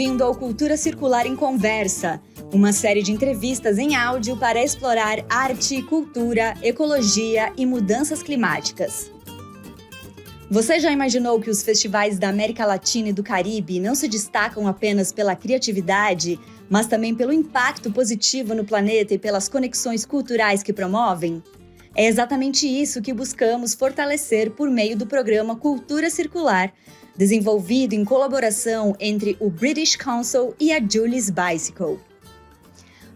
bem-vindo ao Cultura Circular em Conversa, uma série de entrevistas em áudio para explorar arte, cultura, ecologia e mudanças climáticas. Você já imaginou que os festivais da América Latina e do Caribe não se destacam apenas pela criatividade, mas também pelo impacto positivo no planeta e pelas conexões culturais que promovem? É exatamente isso que buscamos fortalecer por meio do programa Cultura Circular, desenvolvido em colaboração entre o British Council e a Julie's Bicycle.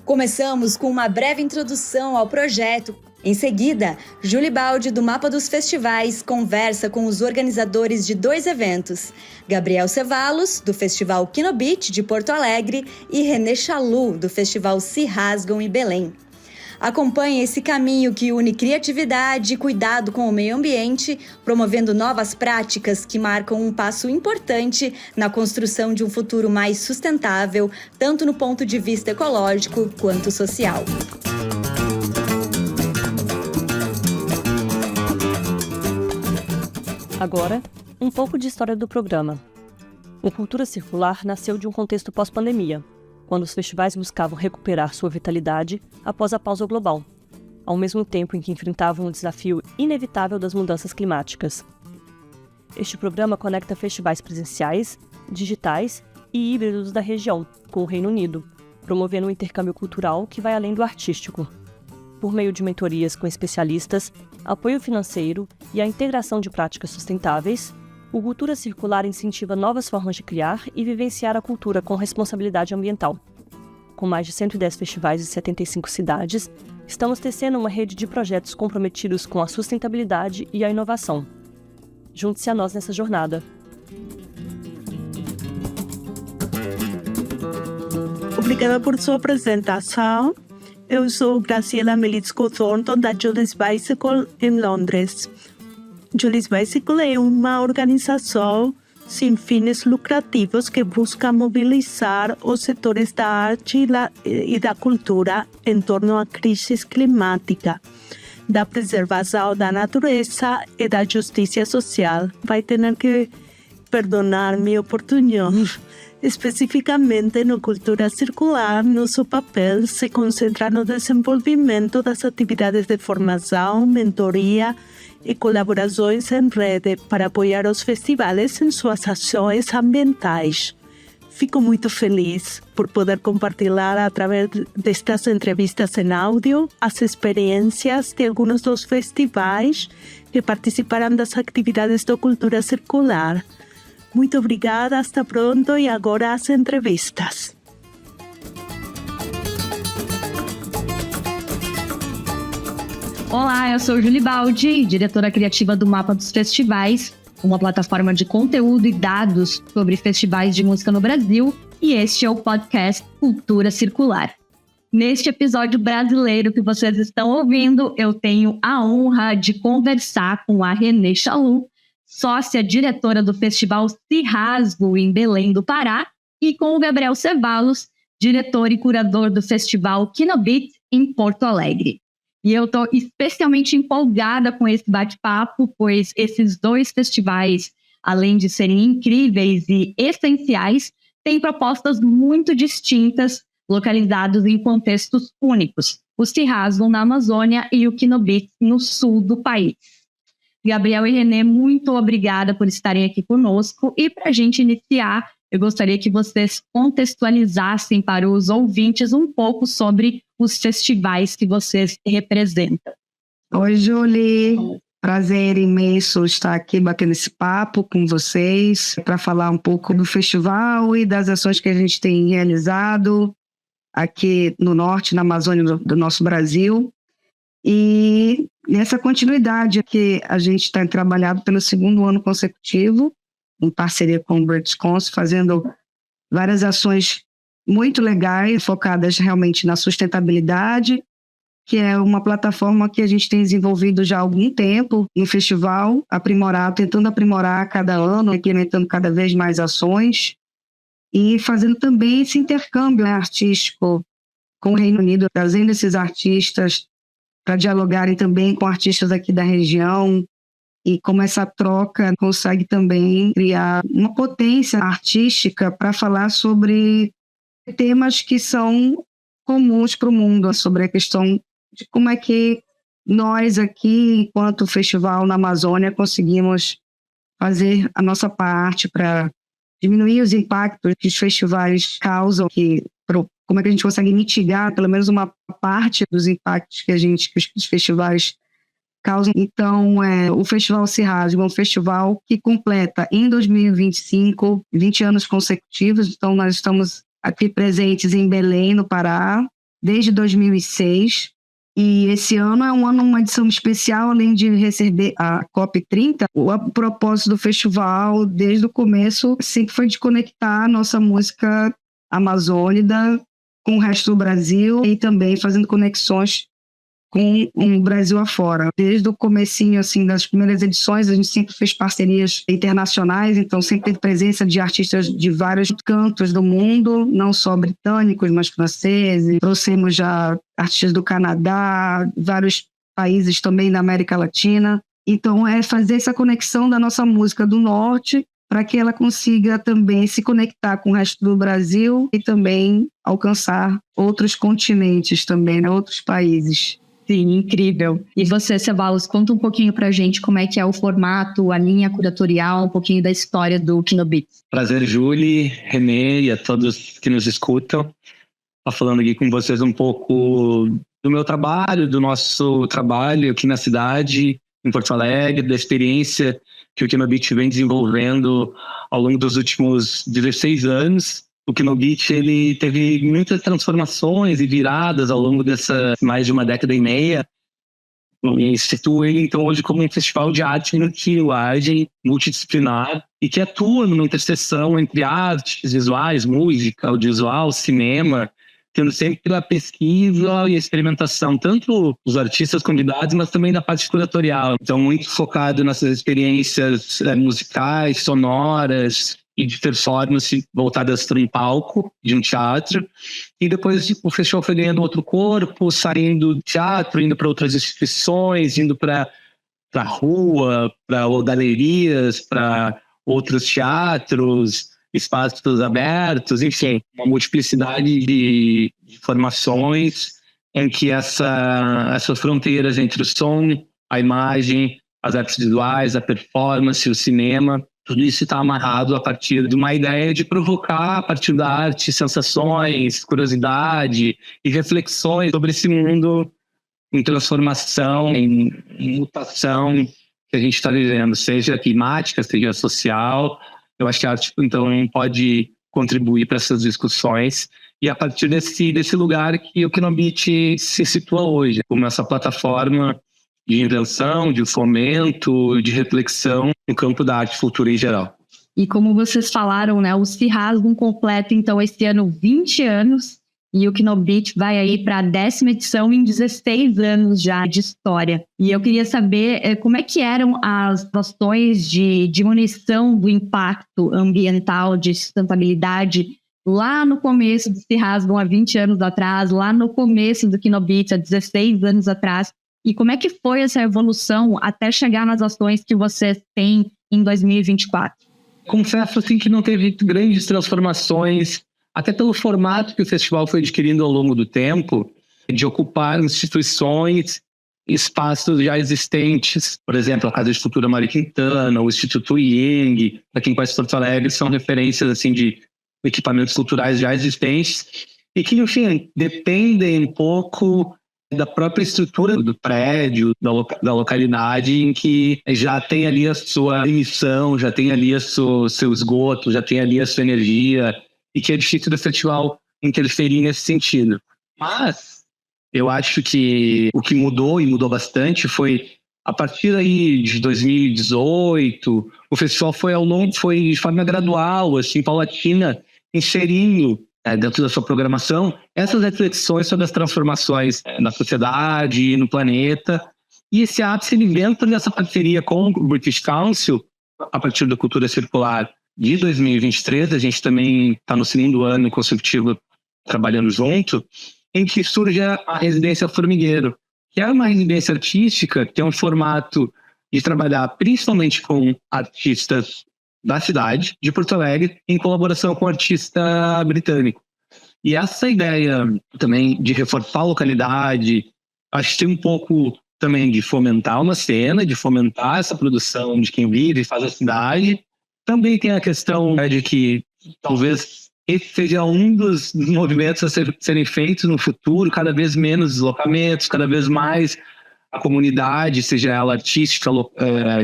Começamos com uma breve introdução ao projeto. Em seguida, Julie Baldi, do Mapa dos Festivais, conversa com os organizadores de 2 eventos, Gabriel Cevallos, do Festival Kinobit, de Porto Alegre, e René Chaloux, do Festival Se Rasgam, em Belém. Acompanhe esse caminho que une criatividade e cuidado com o meio ambiente, promovendo novas práticas que marcam um passo importante na construção de um futuro mais sustentável, tanto no ponto de vista ecológico quanto social. Agora, um pouco de história do programa. O Cultura Circular nasceu de um contexto pós-pandemia, quando os festivais buscavam recuperar sua vitalidade após a pausa global, ao mesmo tempo em que enfrentavam o desafio inevitável das mudanças climáticas. Este programa conecta festivais presenciais, digitais e híbridos da região com o Reino Unido, promovendo um intercâmbio cultural que vai além do artístico. Por meio de mentorias com especialistas, apoio financeiro e a integração de práticas sustentáveis, o Cultura Circular incentiva novas formas de criar e vivenciar a cultura com responsabilidade ambiental. Com mais de 110 festivais em 75 cidades, estamos tecendo uma rede de projetos comprometidos com a sustentabilidade e a inovação. Junte-se a nós nessa jornada. Obrigada por sua apresentação. Eu sou Graciela Melitsko Thornton, da Julie's Bicycle, em Londres. Julie's Bicycle é uma organização sem fins lucrativos que busca mobilizar os setores da arte e da cultura em torno à crise climática, da preservação da natureza e da justiça social. Vai ter que perdonar minha oportunidade. Especificamente no Cultura Circular, nosso papel se concentra no desenvolvimento das atividades de formação, mentoria e colaborações em rede para apoiar os festivais em suas ações ambientais. Fico muito feliz por poder compartilhar através destas entrevistas em áudio as experiências de alguns dos festivais que participaram das atividades do Cultura Circular. Muito obrigada, hasta pronto e agora as entrevistas. Olá, eu sou Julie Baldi, diretora criativa do Mapa dos Festivais, uma plataforma de conteúdo e dados sobre festivais de música no Brasil, e este é o podcast Cultura Circular. Neste episódio brasileiro que vocês estão ouvindo, eu tenho a honra de conversar com a René Chaloux, sócia diretora do Festival Se Rasgam, em Belém do Pará, e com o Gabriel Cevallos, diretor e curador do Festival Kinobit, em Porto Alegre. E eu estou especialmente empolgada com esse bate-papo, pois esses 2 festivais, além de serem incríveis e essenciais, têm propostas muito distintas, localizados em contextos únicos. O Se Rasgam na Amazônia e o Kinobit no sul do país. Gabriel e René, muito obrigada por estarem aqui conosco. E para a gente iniciar, eu gostaria que vocês contextualizassem para os ouvintes um pouco sobre os festivais que vocês representam. Oi, Julie. Prazer imenso estar aqui batendo esse papo com vocês para falar um pouco do festival e das ações que a gente tem realizado aqui no norte, na Amazônia do nosso Brasil. E nessa continuidade que a gente está trabalhando pelo 2º ano consecutivo, em parceria com o British Council, fazendo várias ações muito legais, focadas realmente na sustentabilidade, que é uma plataforma que a gente tem desenvolvido já há algum tempo no festival, tentando aprimorar a cada ano, implementando cada vez mais ações e fazendo também esse intercâmbio artístico com o Reino Unido, trazendo esses artistas para dialogarem também com artistas aqui da região, e como essa troca consegue também criar uma potência artística para falar sobre temas que são comuns para o mundo, sobre a questão de como é que nós aqui, enquanto festival na Amazônia, conseguimos fazer a nossa parte para diminuir os impactos que os festivais causam, como é que a gente consegue mitigar pelo menos uma parte dos impactos que os festivais causam. Então, o Festival Se Rasga é um festival que completa em 2025 20 anos consecutivos. Então, nós estamos aqui presentes em Belém, no Pará, desde 2006. E esse ano é uma edição especial, além de receber a COP30. O propósito do festival, desde o começo, sempre foi de conectar a nossa música amazônica com o resto do Brasil e também fazendo conexões com o Brasil afora. Desde o comecinho, assim, das primeiras edições, a gente sempre fez parcerias internacionais, então sempre teve presença de artistas de vários cantos do mundo, não só britânicos, mas franceses. Trouxemos já artistas do Canadá, vários países também da América Latina. Então, é fazer essa conexão da nossa música do Norte para que ela consiga também se conectar com o resto do Brasil e também alcançar outros continentes também, né? Outros países. Sim, incrível. E você, Ceballos, conta um pouquinho pra gente como é que é o formato, a linha curatorial, um pouquinho da história do Kinobeats. Prazer, Julie, Renê e a todos que nos escutam. Estou falando aqui com vocês um pouco do meu trabalho, do nosso trabalho aqui na cidade, em Porto Alegre, da experiência que o Kinobeats vem desenvolvendo ao longo dos últimos 16 anos. O Kinobeats, ele teve muitas transformações e viradas ao longo dessa mais de uma década e meia. E situa ele, então, hoje como um festival de arte multilinguagem, multidisciplinar, e que atua numa interseção entre artes visuais, música, audiovisual, cinema, tendo sempre a pesquisa e a experimentação, tanto dos artistas convidados, mas também da parte curatorial. Então, muito focado nessas experiências musicais, sonoras, e de performance voltadas para um palco de um teatro, e depois o festival foi ganhando outro corpo, saindo do teatro, indo para outras instituições, indo para a rua, para galerias, para outros teatros, espaços abertos, enfim, uma multiplicidade de formações em que essas fronteiras entre o som, a imagem, as artes visuais, a performance, o cinema, tudo isso está amarrado a partir de uma ideia de provocar, a partir da arte, sensações, curiosidade e reflexões sobre esse mundo em transformação, em mutação que a gente está vivendo, seja climática, seja social. Eu acho que a arte, então, pode contribuir para essas discussões. E a partir desse lugar que o Kinobeats se situa hoje, como essa plataforma de invenção, de fomento, de reflexão no campo da arte e cultura em geral. E como vocês falaram, né, o Se Rasga completa, então, esse ano 20 anos, e o Kinobeats vai aí para a 10ª edição em 16 anos já de história. E eu queria saber como é que eram as ações de diminuição do impacto ambiental, de sustentabilidade, lá no começo do Se Rasgam há 20 anos atrás, lá no começo do Kinobeats há 16 anos atrás. E como é que foi essa evolução até chegar nas ações que vocês têm em 2024? Confesso assim, que não teve grandes transformações, até pelo formato que o festival foi adquirindo ao longo do tempo, de ocupar instituições, espaços já existentes. Por exemplo, a Casa de Cultura Mário Quintana, o Instituto Ieng, para quem conhece Porto Alegre, são referências assim, de equipamentos culturais já existentes e que, enfim, dependem um pouco da própria estrutura do prédio, da localidade, em que já tem ali a sua emissão, já tem ali seu esgoto, já tem ali a sua energia, e que é difícil do festival interferir nesse sentido. Mas eu acho que o que mudou, e mudou bastante, foi a partir aí de 2018, o festival foi de forma gradual, assim, paulatina, inserindo dentro da sua programação, essas reflexões sobre as transformações na sociedade e no planeta. E esse ápice, ele dentro dessa parceria com o British Council, a partir da Cultura Circular de 2023, a gente também está no 2º ano consecutivo trabalhando junto, em que surge a Residência Formigueiro, que é uma residência artística, que é um formato de trabalhar principalmente com artistas da cidade, de Porto Alegre, em colaboração com um artista britânico. E essa ideia também de reforçar a localidade, acho que tem um pouco também de fomentar uma cena, de fomentar essa produção de quem vive e faz a cidade. Também tem a questão de que talvez esse seja um dos movimentos a serem feitos no futuro, cada vez menos deslocamentos, cada vez mais a comunidade, seja ela artística,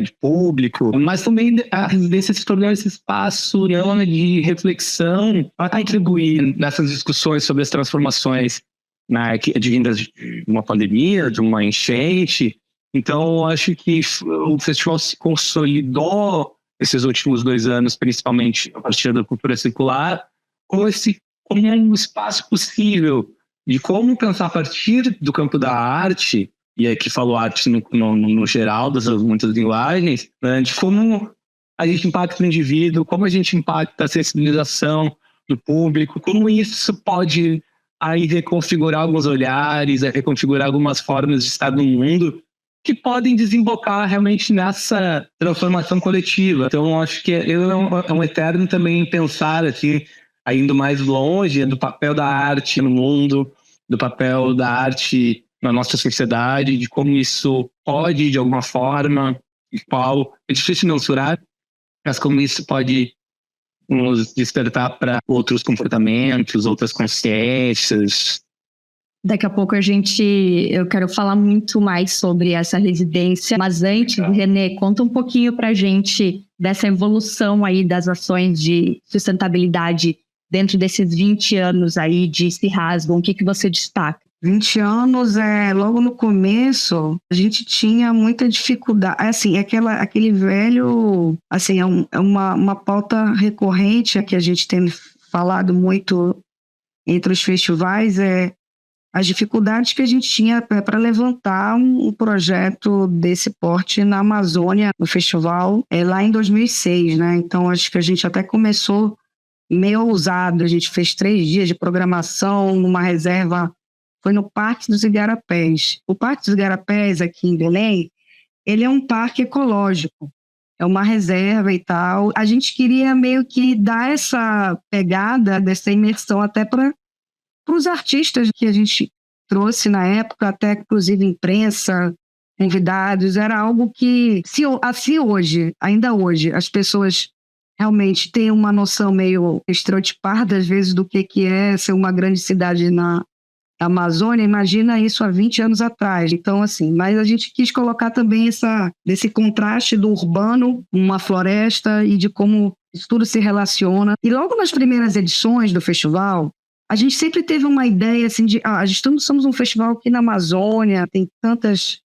de público, mas também a residência se tornou esse espaço de reflexão para contribuir nessas discussões sobre as transformações advindas de uma pandemia, de uma enchente. Então, acho que o festival se consolidou esses últimos 2 anos, principalmente a partir da cultura circular, como um espaço possível de como pensar a partir do campo da arte, e aqui falo arte no geral, das muitas linguagens, né, de como a gente impacta o indivíduo, como a gente impacta a sensibilização do público, como isso pode aí reconfigurar alguns olhares, reconfigurar algumas formas de estar no mundo que podem desembocar realmente nessa transformação coletiva. Então, acho que é um eterno também pensar aqui, indo mais longe, do papel da arte no mundo, do papel da arte na nossa sociedade, de como isso pode, de alguma forma, é difícil mensurar, mas como isso pode nos despertar para outros comportamentos, outras consciências. Daqui a pouco eu quero falar muito mais sobre essa residência, mas antes, Renê, conta um pouquinho pra gente dessa evolução aí das ações de sustentabilidade dentro desses 20 anos aí de Se Rasgam. O que você destaca? 20 anos, logo no começo, a gente tinha muita dificuldade. Assim, aquele velho, assim, é uma pauta recorrente que a gente tem falado muito entre os festivais, as dificuldades que a gente tinha para levantar um projeto desse porte na Amazônia, no festival, lá em 2006, né? Então, acho que a gente até começou meio ousado. A gente fez 3 dias de programação numa reserva. Foi no Parque dos Igarapés. O Parque dos Igarapés, aqui em Belém, ele é um parque ecológico. É uma reserva e tal. A gente queria meio que dar essa pegada, dessa imersão até para os artistas que a gente trouxe na época, até inclusive imprensa, convidados. Era algo que, assim hoje, ainda hoje, as pessoas realmente têm uma noção meio estereotipada, às vezes, do que é ser uma grande cidade na Amazônia. Imagina isso há 20 anos atrás. Então, assim, mas a gente quis colocar também desse contraste do urbano, uma floresta, e de como isso tudo se relaciona. E logo nas primeiras edições do festival, a gente sempre teve uma ideia assim de, somos um festival aqui na Amazônia, tem tantas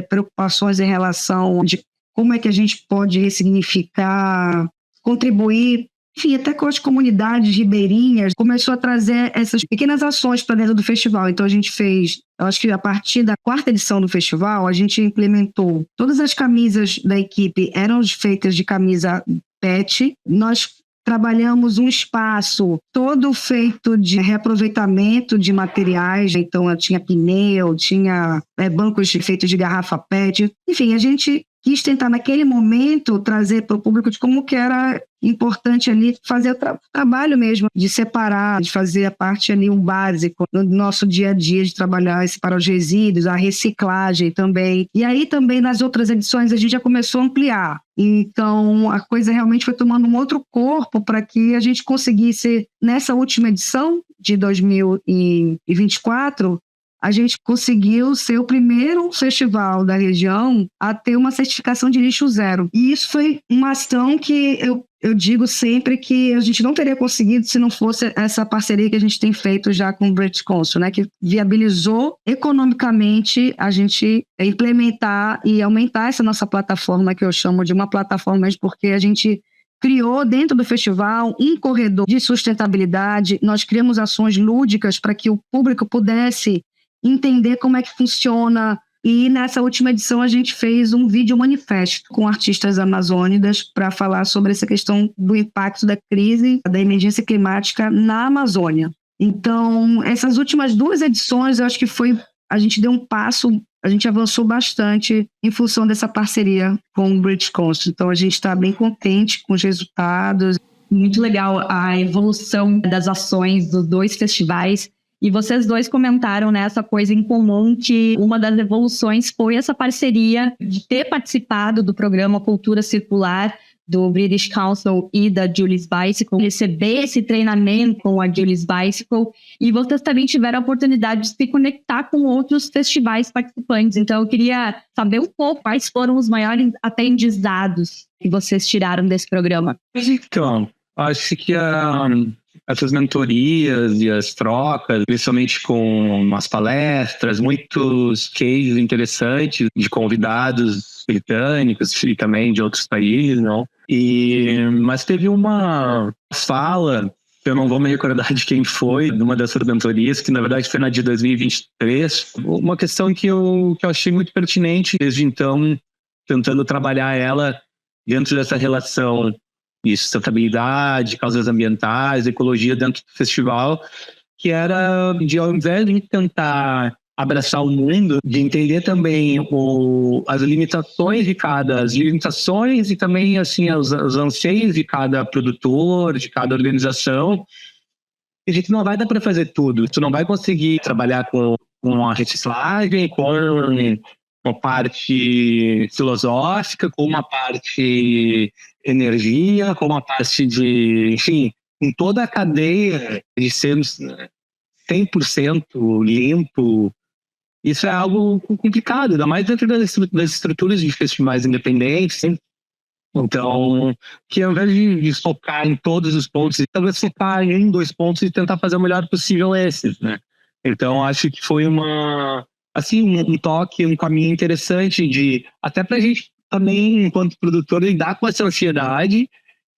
preocupações em relação de como é que a gente pode ressignificar, contribuir, enfim, até com as comunidades ribeirinhas, começou a trazer essas pequenas ações para dentro do festival. Então a gente fez, eu acho que a partir da 4ª edição do festival, a gente implementou, todas as camisas da equipe eram feitas de camisa PET. Nós trabalhamos um espaço todo feito de reaproveitamento de materiais, então tinha pneu, tinha bancos feitos de garrafa PET. Enfim, a gente quis tentar naquele momento trazer para o público de como que era importante ali fazer o trabalho mesmo, de separar, de fazer a parte ali, um básico no nosso dia a dia, de trabalhar, separar os resíduos, a reciclagem também. E aí também nas outras edições a gente já começou a ampliar. Então a coisa realmente foi tomando um outro corpo para que a gente conseguisse, nessa última edição de 2024, a gente conseguiu ser o primeiro festival da região a ter uma certificação de lixo zero. E isso foi uma ação que eu digo sempre que a gente não teria conseguido se não fosse essa parceria que a gente tem feito já com o British Council, né, que viabilizou economicamente a gente implementar e aumentar essa nossa plataforma, que eu chamo de uma plataforma, porque a gente criou dentro do festival um corredor de sustentabilidade. Nós criamos ações lúdicas para que o público pudesse entender como é que funciona. E nessa última edição a gente fez um vídeo manifesto com artistas amazônicas para falar sobre essa questão do impacto da crise, da emergência climática na Amazônia. Então, essas últimas 2 edições, eu acho que a gente deu um passo a gente avançou bastante em função dessa parceria com o British Council. Então, a gente está bem contente com os resultados. Muito legal a evolução das ações dos 2 festivais. E vocês 2 comentaram, né, essa coisa em comum, que uma das evoluções foi essa parceria de ter participado do programa Cultura Circular do British Council e da Julie's Bicycle, receber esse treinamento com a Julie's Bicycle, e vocês também tiveram a oportunidade de se conectar com outros festivais participantes. Então, eu queria saber um pouco quais foram os maiores aprendizados que vocês tiraram desse programa. Então, acho que essas mentorias e as trocas, principalmente com as palestras, muitos cases interessantes de convidados britânicos e também de outros países, não? Mas teve uma fala, eu não vou me recordar de quem foi, de uma dessas mentorias, que na verdade foi na de 2023, uma questão que eu achei muito pertinente desde então, tentando trabalhar ela dentro dessa relação de sustentabilidade, causas ambientais, ecologia dentro do festival, que era de, ao invés de tentar abraçar o mundo, de entender também as limitações e também assim os anseios de cada produtor, de cada organização. A gente não vai dar para fazer tudo. Tu não vai conseguir trabalhar com a reciclagem, com uma parte filosófica, com uma parte energia, com uma parte de, enfim, com toda a cadeia de ser 100% limpo. Isso é algo complicado, ainda mais dentro das estruturas de festivais independentes. Então, que ao invés de focar em todos os pontos, talvez focar em 2 pontos e tentar fazer o melhor possível esses, né? Então, acho que foi um toque, um caminho interessante até pra gente também, enquanto produtor, lidar com essa ansiedade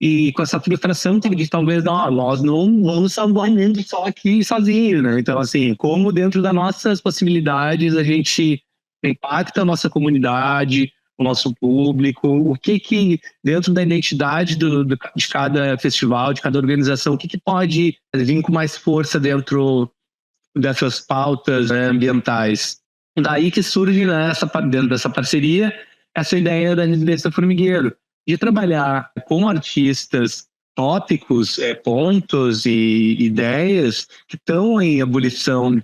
e com essa frustração de talvez nós não vamos salvar o mundo só aqui sozinho, né? Então, assim, como dentro das nossas possibilidades a gente impacta a nossa comunidade, o nosso público, o que dentro da identidade de cada festival, de cada organização, o que pode vir com mais força dentro dessas pautas, né, ambientais. Daí que surge, né, dentro dessa parceria, essa ideia da Residência Formigueiro, de trabalhar com artistas tópicos, pontos e ideias que estão em ebulição,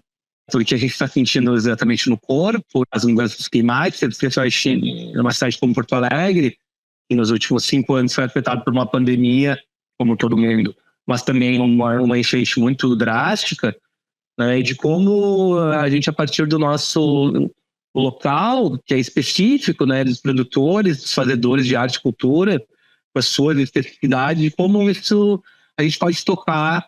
porque a gente está sentindo exatamente no corpo, as mudanças climáticas, especialmente numa cidade como Porto Alegre, que nos últimos 5 anos foi afetado por uma pandemia, como todo mundo, mas também uma enchente muito drástica, né, e de como a gente, a partir do nosso local, que é específico, né, dos produtores, dos fazedores de arte e cultura, com as suas especificidades, de como isso a gente pode tocar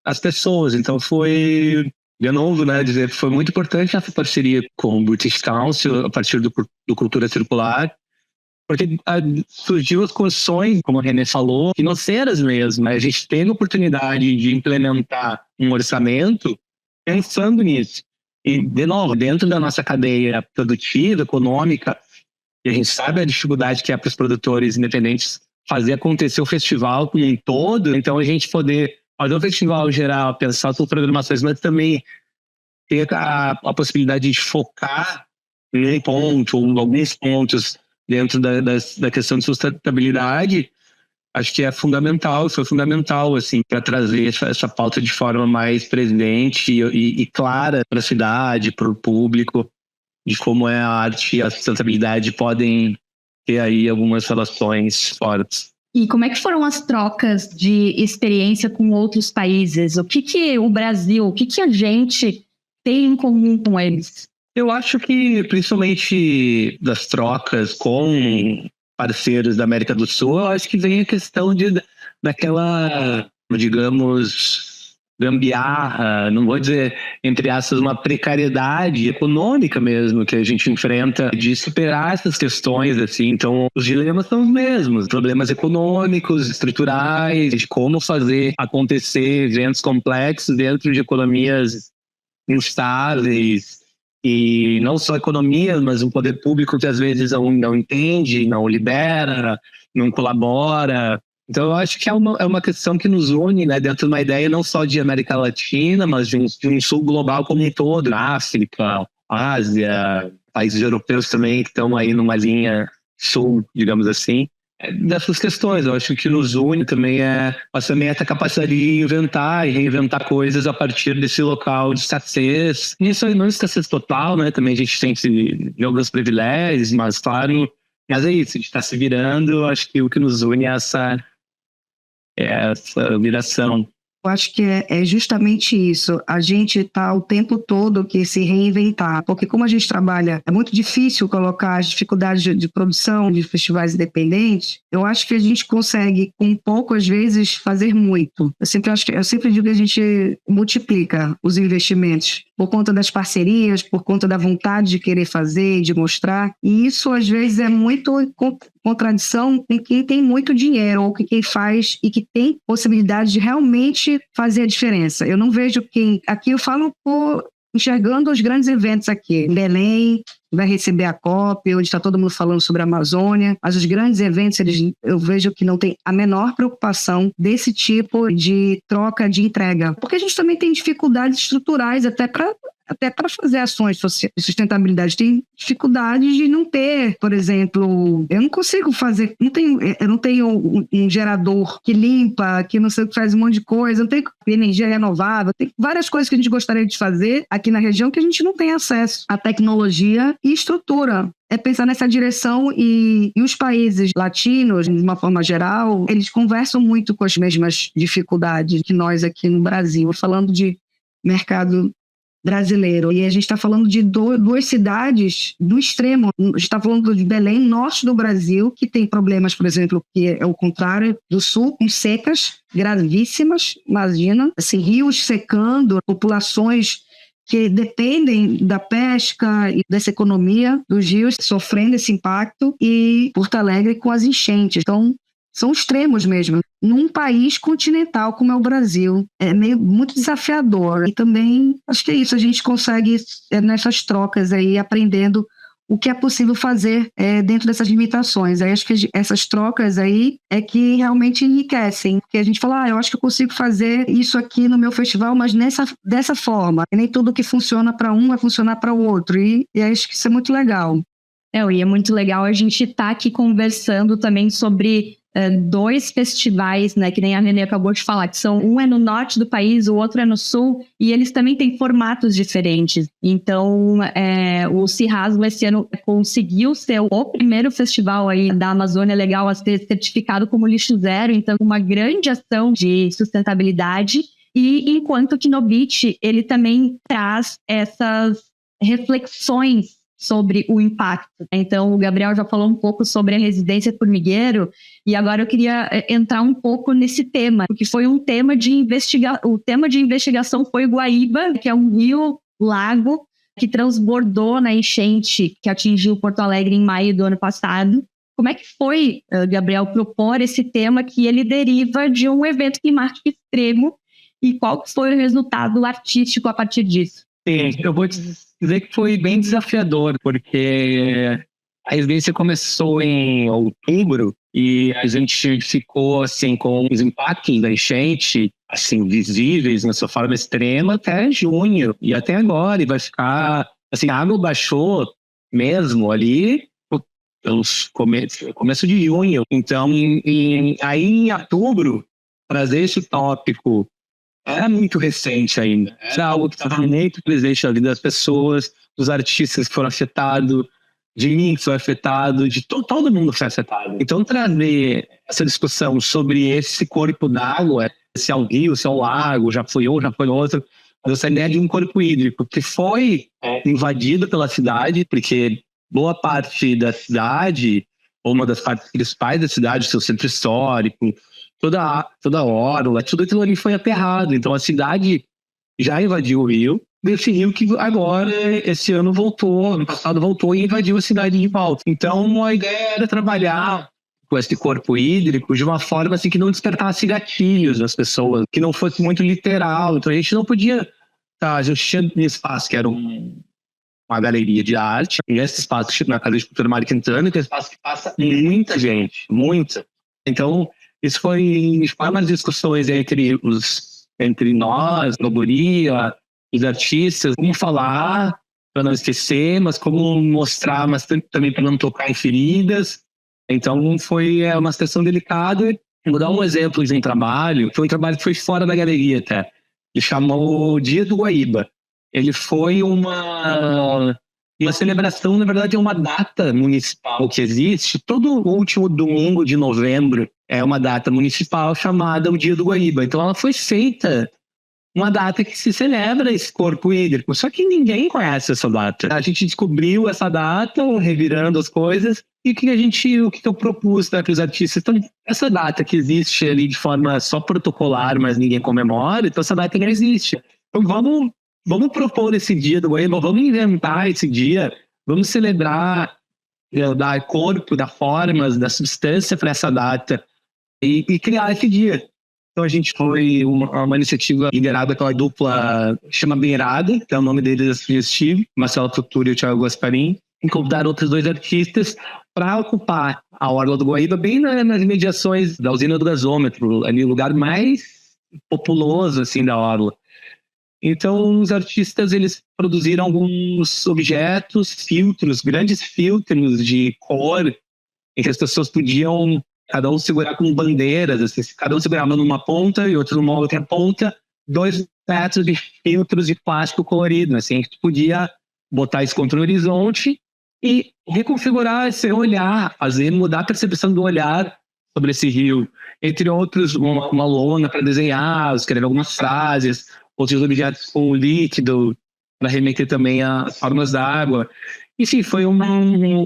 as pessoas. Então foi, de novo, né, dizer que foi muito importante essa parceria com o British Council, a partir do Cultura Circular, porque surgiu as condições, como a Renê falou, financeiras mesmo. A gente teve a oportunidade de implementar um orçamento pensando nisso. E, de novo, dentro da nossa cadeia produtiva, econômica, e a gente sabe a dificuldade que é para os produtores independentes fazer acontecer o festival como um todo, então a gente poder fazer o festival geral, pensar suas programações, mas também ter a possibilidade de focar em um ponto, ou alguns pontos dentro da questão de sustentabilidade, acho que foi fundamental, assim, para trazer essa pauta de forma mais presente e clara para a cidade, para o público, de como a arte e a sustentabilidade podem ter aí algumas relações fortes. E como é que foram as trocas de experiência com outros países? O que o Brasil, o que a gente tem em comum com eles? Eu acho que, principalmente das trocas com parceiros da América do Sul, eu acho que vem a questão daquela, digamos, gambiarra, não vou dizer, entre aspas, uma precariedade econômica mesmo que a gente enfrenta, de superar essas questões, assim. Então, os dilemas são os mesmos, problemas econômicos, estruturais, de como fazer acontecer eventos complexos dentro de economias instáveis, e não só economias, mas um poder público que às vezes não entende, não libera, não colabora. Então eu acho que é uma questão que nos une, né, dentro de uma ideia não só de América Latina, mas de um sul global como um todo, África, Ásia, países europeus também que estão aí numa linha sul, digamos assim. Dessas questões, eu acho que nos une também também essa capacidade de inventar e reinventar coisas a partir desse local de escassez. Isso aí não é escassez total, né? Também a gente tem alguns privilégios, mas claro, mas é isso, a gente está se virando. Eu acho que o que nos une é essa viração. Eu acho que é justamente isso. A gente está o tempo todo que se reinventar, porque como a gente trabalha, é muito difícil colocar as dificuldades de produção de festivais independentes. Eu acho que a gente consegue, com pouco, às vezes, fazer muito. Eu sempre digo que a gente multiplica os investimentos por conta das parcerias, por conta da vontade de querer fazer, de mostrar. E isso, às vezes, é muito contradição com quem tem muito dinheiro ou com quem faz e que tem possibilidade de realmente fazer a diferença. Eu não vejo quem... Aqui eu falo enxergando os grandes eventos aqui. Em Belém, vai receber a COP, onde está todo mundo falando sobre a Amazônia. Mas os grandes eventos, eu vejo que não tem a menor preocupação desse tipo de troca, de entrega. Porque a gente também tem dificuldades estruturais até para fazer ações de sustentabilidade. Tem dificuldades de não ter, por exemplo, eu não consigo fazer, eu não tenho um gerador que limpa, que não sei o que faz um monte de coisa, não tenho energia renovável, tem várias coisas que a gente gostaria de fazer aqui na região que a gente não tem acesso à tecnologia e estrutura. É pensar nessa direção e os países latinos, de uma forma geral, eles conversam muito com as mesmas dificuldades que nós aqui no Brasil, falando de mercado brasileiro. E a gente está falando de duas cidades do extremo. A gente está falando de Belém, norte do Brasil, que tem problemas, por exemplo, que é o contrário do sul, com secas gravíssimas, imagina, assim, rios secando, populações que dependem da pesca e dessa economia dos rios sofrendo esse impacto, e Porto Alegre com as enchentes. Então, são extremos mesmo. Num país continental como é o Brasil, é muito desafiador. E também, acho que é isso, a gente consegue, nessas trocas aí, aprendendo o que é possível fazer dentro dessas limitações. Aí acho que essas trocas aí é que realmente enriquecem. Porque a gente fala, eu acho que eu consigo fazer isso aqui no meu festival, mas dessa forma. E nem tudo que funciona para um vai funcionar para o outro. E acho que isso é muito legal. E é muito legal a gente estar aqui conversando também sobre dois festivais, né, que nem a Nenê acabou de falar, que um é no norte do país, o outro é no sul, e eles também têm formatos diferentes. Então, o Cirrasgo esse ano conseguiu ser o primeiro festival aí da Amazônia Legal a ser certificado como lixo zero, então uma grande ação de sustentabilidade. E enquanto que no Beach, ele também traz essas reflexões sobre o impacto. Então, o Gabriel já falou um pouco sobre a residência formigueiro, e agora eu queria entrar um pouco nesse tema, porque foi um tema de investigação. O tema de investigação foi o Guaíba, que é um rio-lago que transbordou na enchente que atingiu Porto Alegre em maio do ano passado. Como é que foi, Gabriel, propor esse tema que ele deriva de um evento climático extremo, e qual foi o resultado artístico a partir disso? Sim, eu vou dizer que foi bem desafiador, porque a residência começou em outubro e a gente ficou assim com os impactos da enchente assim visíveis na sua forma extrema até junho, e até agora, e vai ficar assim, a água baixou mesmo ali pelos começo de junho. Então, aí em outubro, trazer esse tópico era muito recente ainda. Era algo que estava muito presente na vida das pessoas, dos artistas que foram afetados, de mim que foi afetado, de todo mundo foi afetado. Então, trazer essa discussão sobre esse corpo d'água, se é um rio, se é um lago, já foi um, já foi outro, mas essa ideia de um corpo hídrico que foi invadido pela cidade, porque boa parte da cidade, ou uma das partes principais da cidade, seu centro histórico, toda a orla, tudo aquilo ali foi aterrado. Então a cidade já invadiu o rio, desse rio que agora, esse ano passado voltou e invadiu a cidade de volta. Então a ideia era trabalhar com esse corpo hídrico de uma forma assim que não despertasse gatilhos nas pessoas, que não fosse muito literal. Então a gente não podia... a gente tinha um espaço que era uma galeria de arte, e esse espaço na Casa de Cultura Mário Quintana, que é um espaço que passa muita gente, muita. Então, isso foi umas discussões entre nós, Noboria, os artistas, como falar para não esquecer, mas como mostrar, mas também para não tocar em feridas. Então foi uma situação delicada. Vou dar um exemplo de um trabalho, foi um trabalho que foi fora da galeria até. Ele chamou Dia do Guaíba. Ele foi uma celebração, na verdade é uma data municipal que existe, todo último domingo de novembro é uma data municipal chamada o Dia do Guaíba. Então ela foi feita uma data que se celebra esse corpo hídrico, só que ninguém conhece essa data. A gente descobriu essa data, revirando as coisas, e o que eu propus, né, para os artistas. Então, essa data que existe ali de forma só protocolar, mas ninguém comemora, então essa data não existe. Então vamos propor esse dia do Guaíba, vamos inventar esse dia, vamos celebrar, dar corpo, dar formas, dar substância para essa data e criar esse dia. Então a gente foi uma iniciativa liderada pela dupla chama Beirada, que é o nome deles é sugestivo, Marcelo Tuturi e o Thiago Gasparim, e convidaram outros 2 artistas para ocupar a orla do Guaíba, bem nas imediações da usina do gasômetro, ali o lugar mais populoso assim, da orla. Então os artistas eles produziram alguns objetos, filtros, grandes filtros de cor, em que as pessoas podiam cada um segurar com bandeiras, assim, cada um segurava numa ponta e outro numa outra ponta, 2 metros de filtros de plástico colorido, assim, a gente podia botar isso contra o horizonte e reconfigurar esse olhar, mudar a percepção do olhar sobre esse rio. Entre outros, uma lona para desenhar, escrever algumas frases, outros objetos com líquido para remeter também às formas da água. Enfim, foi um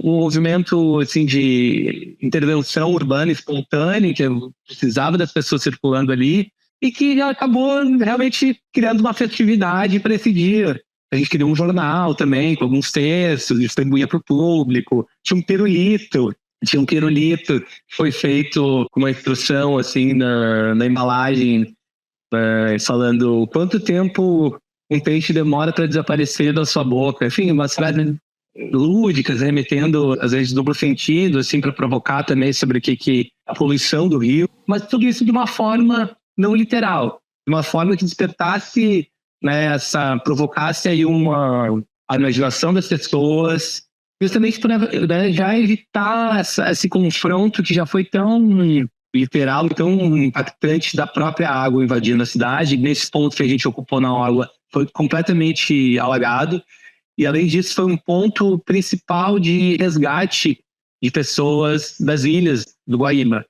movimento assim, de intervenção urbana espontânea, que precisava das pessoas circulando ali, e que acabou realmente criando uma festividade para esse dia. A gente criou um jornal também, com alguns textos, distribuía para o público. Tinha um pirulito que foi feito com uma instrução assim, na embalagem, falando quanto tempo um peixe demora para desaparecer da sua boca. Enfim, umas frases lúdicas, remetendo às vezes duplo sentido, assim, para provocar também sobre o que a poluição do rio, mas tudo isso de uma forma não literal, de uma forma que despertasse, né, provocasse aí a imaginação das pessoas, justamente para, né, já evitar esse confronto que já foi tão literal, tão impactante da própria água invadindo a cidade. Nesse ponto que a gente ocupou na orla foi completamente alagado. E, além disso, foi um ponto principal de resgate de pessoas das ilhas do Guaíba.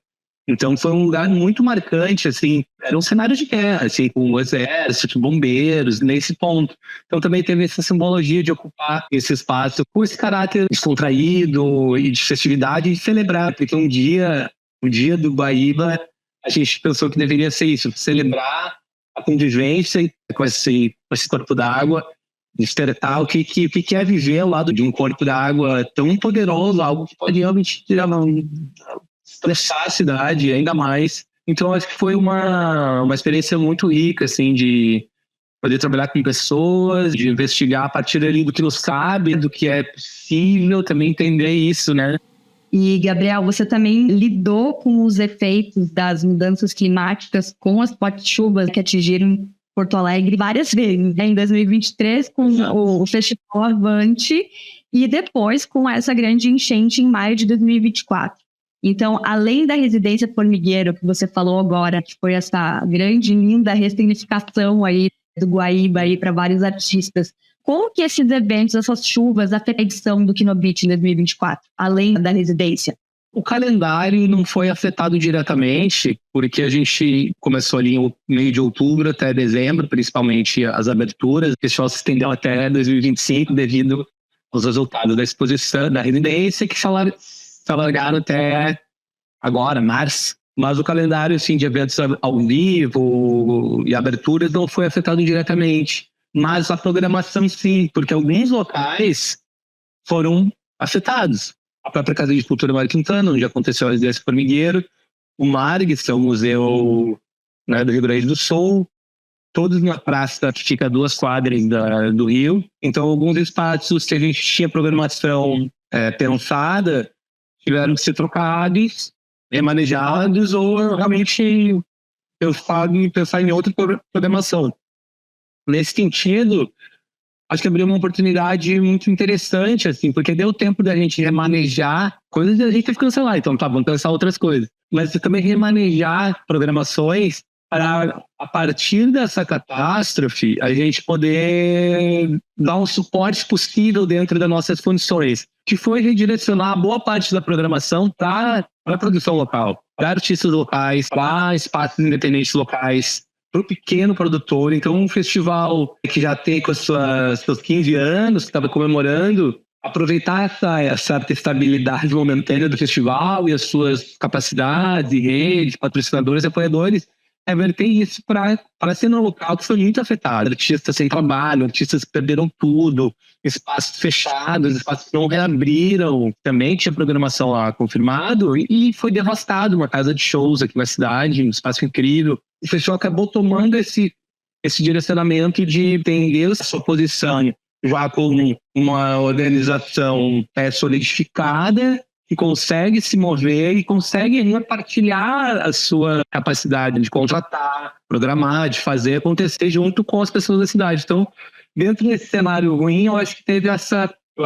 Então, foi um lugar muito marcante, assim, era um cenário de guerra, assim, com o exército, bombeiros, nesse ponto. Então, também teve essa simbologia de ocupar esse espaço com esse caráter descontraído e de festividade e celebrar, porque o dia do Guaíba, a gente pensou que deveria ser isso, celebrar a convivência com esse corpo d'água, despertar o que é viver ao lado de um corpo d'água tão poderoso, algo que pode realmente estressar a cidade ainda mais. Então acho que foi uma experiência muito rica, assim, de poder trabalhar com pessoas, de investigar a partir ali do que nos cabe, do que é possível, também entender isso, né? E, Gabriel, você também lidou com os efeitos das mudanças climáticas com as fortes chuvas que atingiram Porto Alegre várias vezes, né? Em 2023 com o Festival Avante e depois com essa grande enchente em maio de 2024. Então, além da residência Formigueiro, que você falou agora, que foi essa grande e linda ressignificação aí do Guaíba aí para vários artistas, como que esses eventos, essas chuvas, afetam a edição do Knobit em 2024, além da residência? O calendário não foi afetado diretamente, porque a gente começou ali no meio de outubro até dezembro, principalmente as aberturas. O festival se estendeu até 2025 devido aos resultados da exposição da residência, que se alargaram até agora, março. Mas o calendário assim, de eventos ao vivo e aberturas não foi afetado diretamente. Mas a programação sim, porque alguns locais foram afetados. A própria Casa de Cultura Mário Quintana, onde aconteceu a residência Formigueiro, o MARGS, que é o Museu, né, do Rio Grande do Sul, todos na praça que fica a 2 quadras do Rio. Então, alguns espaços que a gente tinha programação pensada tiveram que ser trocados, remanejados, ou realmente pensar em outra programação. Nesse sentido, acho que abriu uma oportunidade muito interessante, assim, porque deu tempo da gente remanejar coisas e a gente teve que cancelar, então tá, vamos pensar outras coisas. Mas também remanejar programações para, a partir dessa catástrofe, a gente poder dar um suporte possível dentro das nossas funções, que foi redirecionar boa parte da programação para a produção local, para artistas locais, para espaços independentes locais, para o pequeno produtor. Então, um festival que já tem com seus 15 anos, que estava comemorando, aproveitar essa testabilidade momentânea do festival e as suas capacidades, e redes, patrocinadores e apoiadores, tem isso para a cena local que foi muito afetada. Artistas sem trabalho, artistas que perderam tudo, espaços fechados, espaços que não reabriram. Também tinha programação lá confirmado e foi devastado uma casa de shows aqui na cidade, um espaço incrível. O festival acabou tomando esse direcionamento de entender a sua posição já como uma organização solidificada, que consegue se mover e consegue compartilhar a sua capacidade de contratar, programar, de fazer acontecer junto com as pessoas da cidade. Então, dentro desse cenário ruim, eu acho que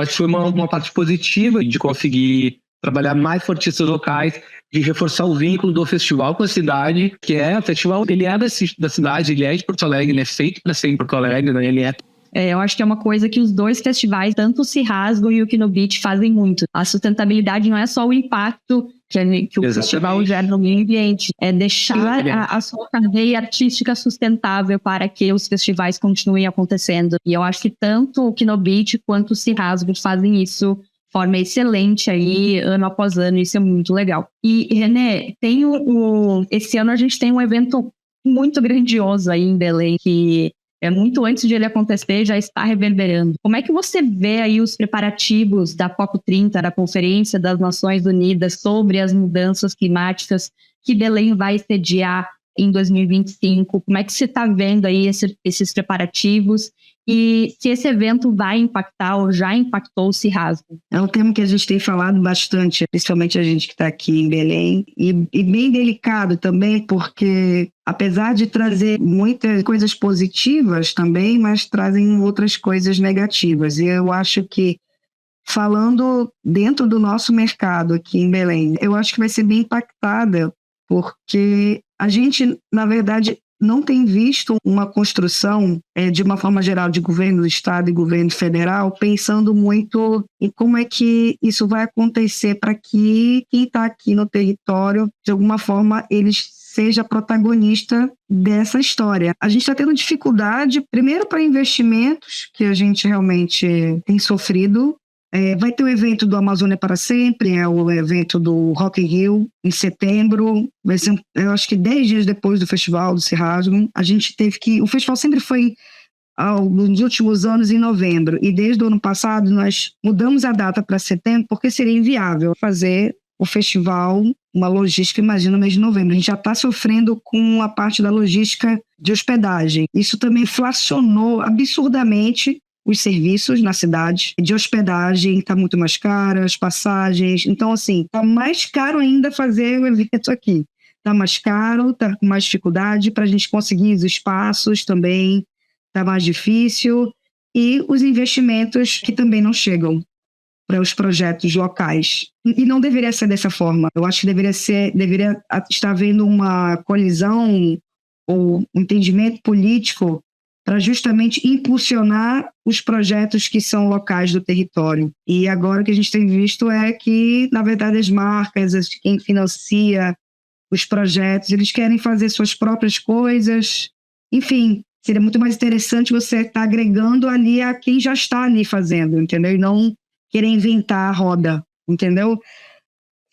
foi uma parte positiva de conseguir trabalhar mais com artistas locais, de reforçar o vínculo do festival com a cidade, que o festival, ele é da cidade, ele é de Porto Alegre, ele é feito para ser em Porto Alegre, né? Ele é. Eu acho que é uma coisa que os dois festivais, tanto o Cirrasgo e o Kino Beat, fazem muito. A sustentabilidade não é só o impacto que o festival gera no meio ambiente, é deixar a sua cadeia artística sustentável para que os festivais continuem acontecendo. E eu acho que tanto o Kino Beat quanto o Cirrasgo fazem isso de forma excelente aí, ano após ano, isso é muito legal. E, René, esse ano a gente tem um evento muito grandioso aí em Belém, que muito antes de ele acontecer, já está reverberando. Como é que você vê aí os preparativos da COP30, da Conferência das Nações Unidas sobre as mudanças climáticas que Belém vai sediar em 2025? Como é que você está vendo aí esses preparativos e se esse evento vai impactar ou já impactou o Cirrasgo? É um tema que a gente tem falado bastante, principalmente a gente que está aqui em Belém, e bem delicado também, porque apesar de trazer muitas coisas positivas também, mas trazem outras coisas negativas. E eu acho que, falando dentro do nosso mercado aqui em Belém, eu acho que vai ser bem impactada, porque a gente, na verdade, não tem visto uma construção, de uma forma geral, de governo do Estado e governo federal, pensando muito em como é que isso vai acontecer para que quem está aqui no território, de alguma forma, eles seja protagonista dessa história. A gente está tendo dificuldade, primeiro, para investimentos, que a gente realmente tem sofrido. Vai ter o evento do Amazônia para Sempre, o evento do Rock in Rio, em setembro. Vai ser, eu acho que 10 dias depois do festival do Cirrasgo. A gente teve que... O festival sempre foi, nos últimos anos, em novembro. E desde o ano passado, nós mudamos a data para setembro, porque seria inviável fazer o festival, uma logística, imagina, no mês de novembro. A gente já está sofrendo com a parte da logística de hospedagem. Isso também inflacionou absurdamente os serviços na cidade de hospedagem, está muito mais caro, as passagens. Então, assim, está mais caro ainda fazer o evento aqui. Está mais caro, está com mais dificuldade para a gente conseguir os espaços também, está mais difícil. E os investimentos que também não chegam para os projetos locais. E não deveria ser dessa forma. Eu acho que deveria estar havendo uma colisão ou um entendimento político para justamente impulsionar os projetos que são locais do território. E agora o que a gente tem visto é que, na verdade, as marcas, quem financia os projetos, eles querem fazer suas próprias coisas. Enfim, seria muito mais interessante você estar agregando ali a quem já está ali fazendo, entendeu? E não querer inventar a roda, entendeu?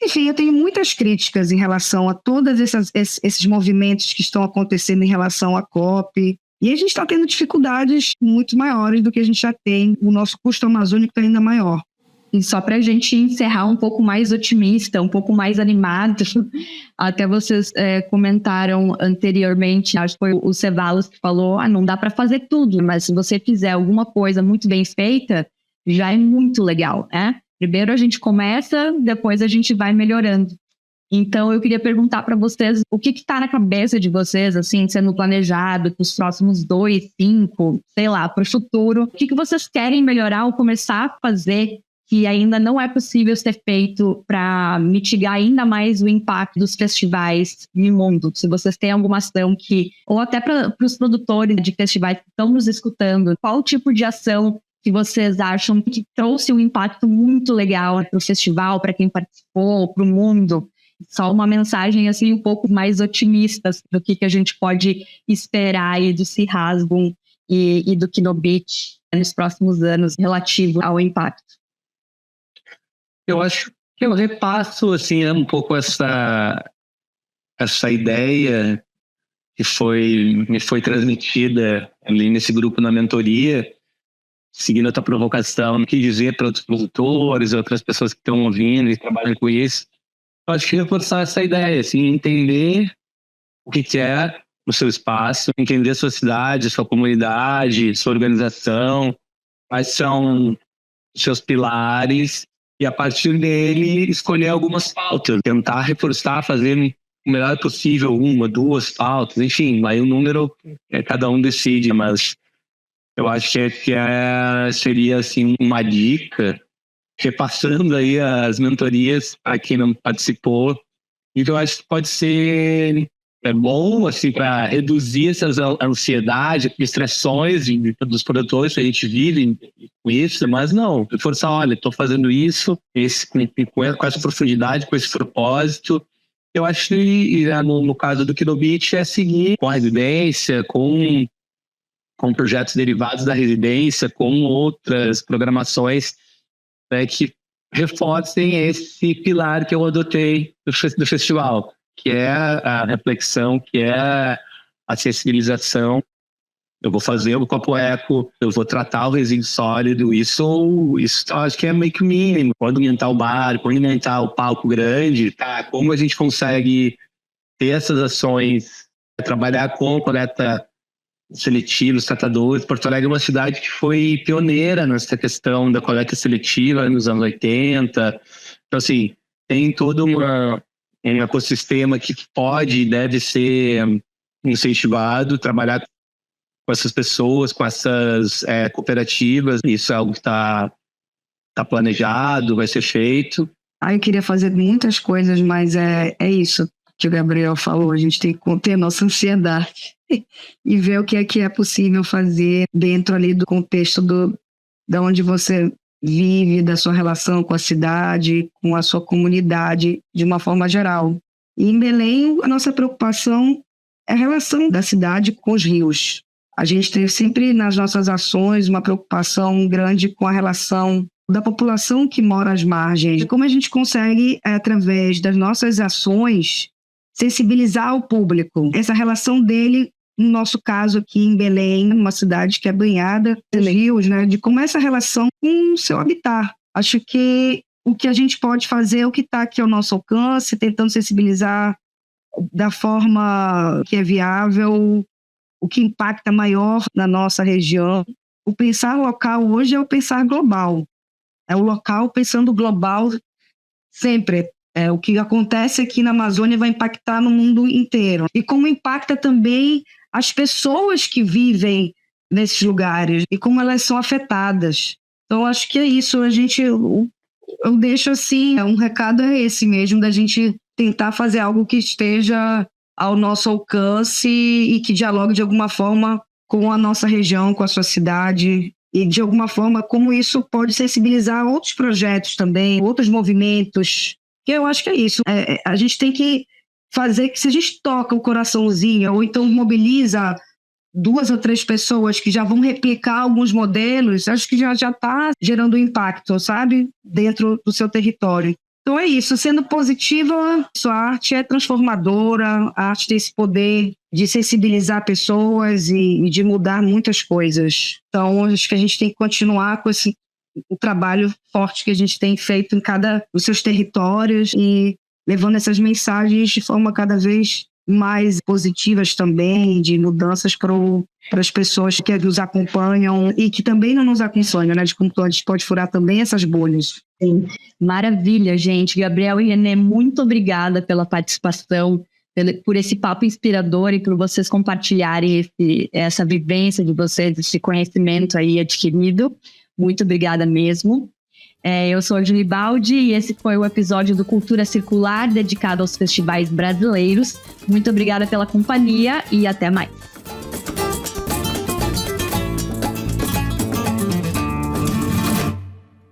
Enfim, eu tenho muitas críticas em relação a todos esses movimentos que estão acontecendo em relação à COP. E a gente está tendo dificuldades muito maiores do que a gente já tem. O nosso custo amazônico está ainda maior. E só para a gente encerrar um pouco mais otimista, um pouco mais animado, até vocês comentaram anteriormente, acho que foi o Cevallos que falou, não dá para fazer tudo, mas se você fizer alguma coisa muito bem feita, já é muito legal, né? Primeiro a gente começa, depois a gente vai melhorando. Então, eu queria perguntar para vocês o que está na cabeça de vocês, assim, sendo planejado para os próximos 2, 5, sei lá, para o futuro. O que vocês querem melhorar ou começar a fazer que ainda não é possível ser feito para mitigar ainda mais o impacto dos festivais no mundo? Se vocês têm alguma ação que, ou até para os produtores de festivais que estão nos escutando, qual tipo de ação que vocês acham que trouxe um impacto muito legal para o festival, para quem participou, para o mundo? Só uma mensagem assim um pouco mais otimista do que a gente pode esperar aí do Cirrasgum e do Knobit nos próximos anos relativo ao impacto. Eu acho que eu repasso assim, um pouco essa ideia que me foi transmitida ali nesse grupo na mentoria, seguindo a tua provocação, o que dizer para outros produtores, outras pessoas que estão ouvindo e trabalham com isso. Eu acho que reforçar essa ideia, assim, entender o que é o seu espaço, entender a sua cidade, a sua comunidade, sua organização, quais são os seus pilares, e a partir dele escolher algumas pautas, tentar reforçar, fazer o melhor possível, 1, 2 pautas, enfim, aí o número cada um decide, mas eu acho que seria assim uma dica, repassando aí as mentorias para quem não participou. Então, eu acho que pode ser bom assim, para reduzir essas ansiedades, estressões dos produtores que a gente vive com isso, mas não, reforçar, olha, estou fazendo isso com essa profundidade, com esse propósito. Eu acho que no caso do Knobit é seguir com a residência, com projetos derivados da residência, com outras programações, né, que reforcem esse pilar que eu adotei do festival, que é a reflexão, que é a sensibilização. Eu vou fazer o copo eco, eu vou tratar o resíduo sólido, isso acho que é meio que o mínimo. Quando aumentar o bar, quando aumentar o palco grande, tá? Como a gente consegue ter essas ações, trabalhar com coleta seletiva, os tratadores. Porto Alegre é uma cidade que foi pioneira nessa questão da coleta seletiva nos anos 80. Então, assim, tem todo um ecossistema que pode e deve ser incentivado, trabalhar com essas pessoas, com essas cooperativas. Isso é algo que está planejado, vai ser feito. Eu queria fazer muitas coisas, mas é isso que o Gabriel falou, a gente tem que conter a nossa ansiedade e ver o que é possível fazer dentro ali do contexto da onde você vive, da sua relação com a cidade, com a sua comunidade, de uma forma geral. E em Belém, a nossa preocupação é a relação da cidade com os rios. A gente tem sempre nas nossas ações uma preocupação grande com a relação da população que mora às margens. Como a gente consegue, através das nossas ações, sensibilizar o público. Essa relação dele, no nosso caso aqui em Belém, uma cidade que é banhada pelos rios, né, de como essa relação com o seu habitat. Acho que o que a gente pode fazer é o que está aqui ao nosso alcance, tentando sensibilizar da forma que é viável, o que impacta maior na nossa região. O pensar local hoje é o pensar global. É o local pensando global sempre. O que acontece aqui na Amazônia vai impactar no mundo inteiro. E como impacta também as pessoas que vivem nesses lugares e como elas são afetadas. Então, acho que é isso. Eu deixo assim, um recado é esse mesmo, da gente tentar fazer algo que esteja ao nosso alcance e que dialogue de alguma forma com a nossa região, com a sua cidade, e de alguma forma como isso pode sensibilizar outros projetos também, outros movimentos. Que eu acho que é isso. A gente tem que fazer que, se a gente toca o coraçãozinho ou então mobiliza 2 ou 3 pessoas que já vão replicar alguns modelos, acho que já está gerando impacto, sabe? Dentro do seu território. Então é isso, sendo positiva, sua arte é transformadora, a arte tem esse poder de sensibilizar pessoas e de mudar muitas coisas. Então acho que a gente tem que continuar com o trabalho forte que a gente tem feito em cada dos seus territórios e levando essas mensagens de forma cada vez mais positivas também, de mudanças para as pessoas que nos acompanham e que também não nos acompanham, né? De como a gente pode furar também essas bolhas. Sim. Maravilha, gente. Gabriel e Renê, muito obrigada pela participação, por esse papo inspirador e por vocês compartilharem essa vivência de vocês, esse conhecimento aí adquirido. Muito obrigada mesmo. Eu sou a Julie Baldi e esse foi o episódio do Cultura Circular dedicado aos festivais brasileiros. Muito obrigada pela companhia e até mais.